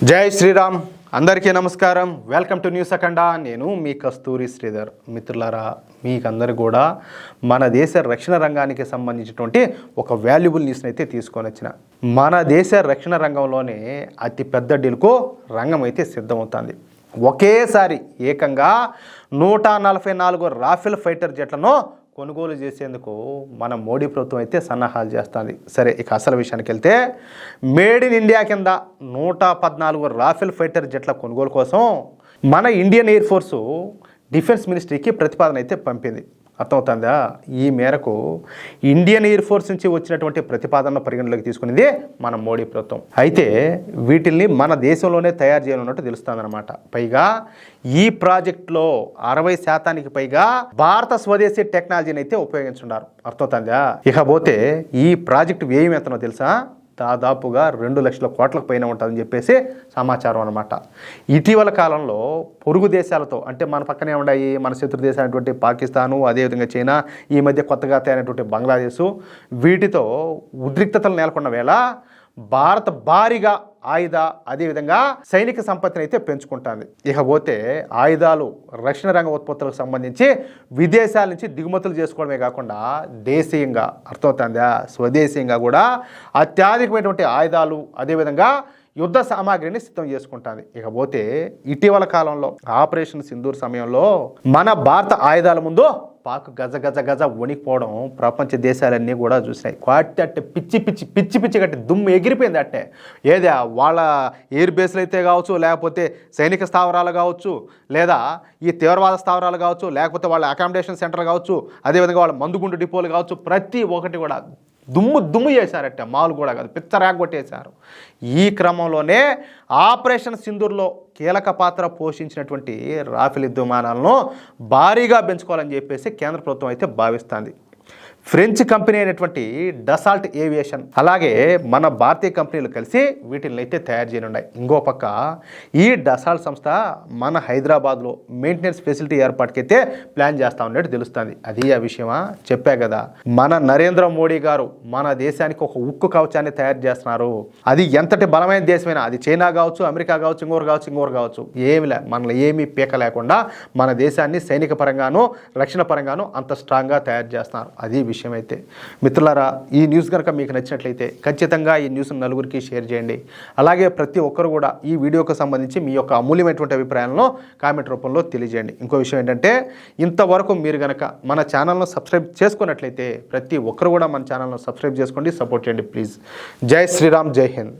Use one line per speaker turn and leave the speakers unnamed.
జై శ్రీరామ్. అందరికీ నమస్కారం. వెల్కమ్ టు న్యూస్ అఖండ. నేను మీ కస్తూరి శ్రీధర్. మిత్రులారా, మీకందరూ కూడా మన దేశ రక్షణ రంగానికి సంబంధించినటువంటి ఒక వాల్యుబుల్ న్యూస్ని అయితే తీసుకొని వచ్చిన. మన దేశ రక్షణ రంగంలోనే అతి పెద్ద డీల్కు రంగం అయితే సిద్ధమవుతుంది. ఒకేసారి ఏకంగా 144 రాఫెల్ ఫైటర్ జెట్లను కొనుగోలు చేసేందుకు మన మోడీ ప్రభుత్వం అయితే సన్నాహాలు చేస్తుంది. సరే, ఇక అసలు విషయానికి వెళ్తే మేడ్ ఇన్ ఇండియా కింద 114 రాఫెల్ ఫైటర్ జెట్ల కొనుగోలు కోసం మన ఇండియన్ ఎయిర్ ఫోర్సు డిఫెన్స్ మినిస్ట్రీకి ప్రతిపాదన అయితే పంపింది. అర్థమవుతుందా? ఈ మేరకు ఇండియన్ ఎయిర్ ఫోర్స్ నుంచి వచ్చినటువంటి ప్రతిపాదనను పరిగణలోకి తీసుకునేది మన మోడీ ప్రభుత్వం. అయితే వీటిల్ని మన దేశంలోనే తయారు చేయాలన్నట్టు తెలుస్తుందన్నమాట. పైగా ఈ ప్రాజెక్టులో 60% పైగా భారత స్వదేశీ టెక్నాలజీని అయితే ఉపయోగించున్నారు. అర్థమవుతుందా? ఇకపోతే ఈ ప్రాజెక్టు వ్యయం ఎంతనో తెలుసా? దాదాపుగా 2 లక్షల కోట్లకు పైన ఉంటుందని చెప్పేసి సమాచారం అనమాట. ఇటీవల కాలంలో పొరుగు దేశాలతో, అంటే మన పక్కనే ఉన్నాయి మన శత్రు దేశాలైనటువంటి పాకిస్తాను, అదేవిధంగా చైనా, ఈ మధ్య కొత్తగా తయారైనటువంటి బంగ్లాదేశ్, వీటితో ఉద్రిక్తతలు నెలకొన్న వేళ భారత భారీగా అదేవిధంగా సైనిక సంపత్తిని అయితే పెంచుకుంటుంది. ఇకపోతే ఆయుధాలు, రక్షణ రంగ ఉత్పత్తులకు సంబంధించి విదేశాల నుంచి దిగుమతులు చేసుకోవడమే కాకుండా దేశీయంగా, అర్థమవుతుందా, స్వదేశీయంగా కూడా అత్యాధికమైనటువంటి ఆయుధాలు, అదేవిధంగా యుద్ధ సామాగ్రిని సిద్ధం చేసుకుంటుంది. ఇకపోతే ఇటీవల కాలంలో ఆపరేషన్ సింధూర్ సమయంలో మన భారత ఆయుధాల ముందు పాక్ గజ వణికిపోవడం ప్రపంచ దేశాలన్నీ కూడా చూసినాయి. అట్టే పిచ్చి కట్టి దుమ్ము ఎగిరిపోయింది. అట్టే ఏదే వాళ్ళ ఎయిర్ బేస్లు అయితే కావచ్చు, లేకపోతే సైనిక స్థావరాలు కావచ్చు, లేదా ఈ తీవ్రవాద స్థావరాలు కావచ్చు, లేకపోతే వాళ్ళ అకామిడేషన్ సెంటర్లు కావచ్చు, అదేవిధంగా వాళ్ళ మందుగుండు డిపోలు కావచ్చు, ప్రతి ఒక్కటి కూడా దుమ్ము చేశారట. మాలు కూడా కాదు, పిచ్చ ర్యాగ్ కొట్టేశారు. ఈ క్రమంలోనే ఆపరేషన్ సింధూర్లో కీలక పాత్ర పోషించినటువంటి రాఫెల్ యుద్ధ విమానాలను భారీగా పెంచుకోవాలని చెప్పేసి కేంద్ర ప్రభుత్వం అయితే భావిస్తుంది. ఫ్రెంచ్ కంపెనీ అయినటువంటి డసాల్ట్ ఏవియేషన్, అలాగే మన భారతీయ కంపెనీలు కలిసి వీటిని అయితే తయారు చేయనున్నాయి. ఇంకో పక్క ఈ డసాల్ట్ సంస్థ మన హైదరాబాద్లో మెయింటెనెన్స్ ఫెసిలిటీ ఏర్పాటుకైతే ప్లాన్ చేస్తూ ఉన్నట్టు తెలుస్తుంది. అది ఆ విషయమా? చెప్పా కదా, మన నరేంద్ర మోడీ గారు మన దేశానికి ఒక ఉక్కు కవచాన్ని తయారు చేస్తున్నారు. అది ఎంతటి బలమైన దేశమైనా, అది చైనా కావచ్చు, అమెరికా కావచ్చు, ఇంకోరు కావచ్చు, మనల్ని ఏమీ పీక లేకుండా మన దేశాన్ని సైనిక పరంగాను, రక్షణ పరంగాను అంత స్ట్రాంగ్గా తయారు చేస్తున్నారు. అది విషయం. అయితే మిత్రులారా, ఈ న్యూస్ కనుక మీకు నచ్చినట్లయితే ఖచ్చితంగా ఈ న్యూస్ను నలుగురికి షేర్ చేయండి. అలాగే ప్రతి ఒక్కరు కూడా ఈ వీడియోకు సంబంధించి మీ యొక్క అమూల్యమైనటువంటి అభిప్రాయాలను కామెంట్ రూపంలో తెలియజేయండి. ఇంకో విషయం ఏంటంటే, ఇంతవరకు మీరు కనుక మన ఛానల్ను సబ్స్క్రైబ్ చేసుకున్నట్లయితే ప్రతి ఒక్కరు కూడా మన ఛానల్ను సబ్స్క్రైబ్ చేసుకోండి, సపోర్ట్ చేయండి ప్లీజ్. జై శ్రీరామ్, జై హింద్.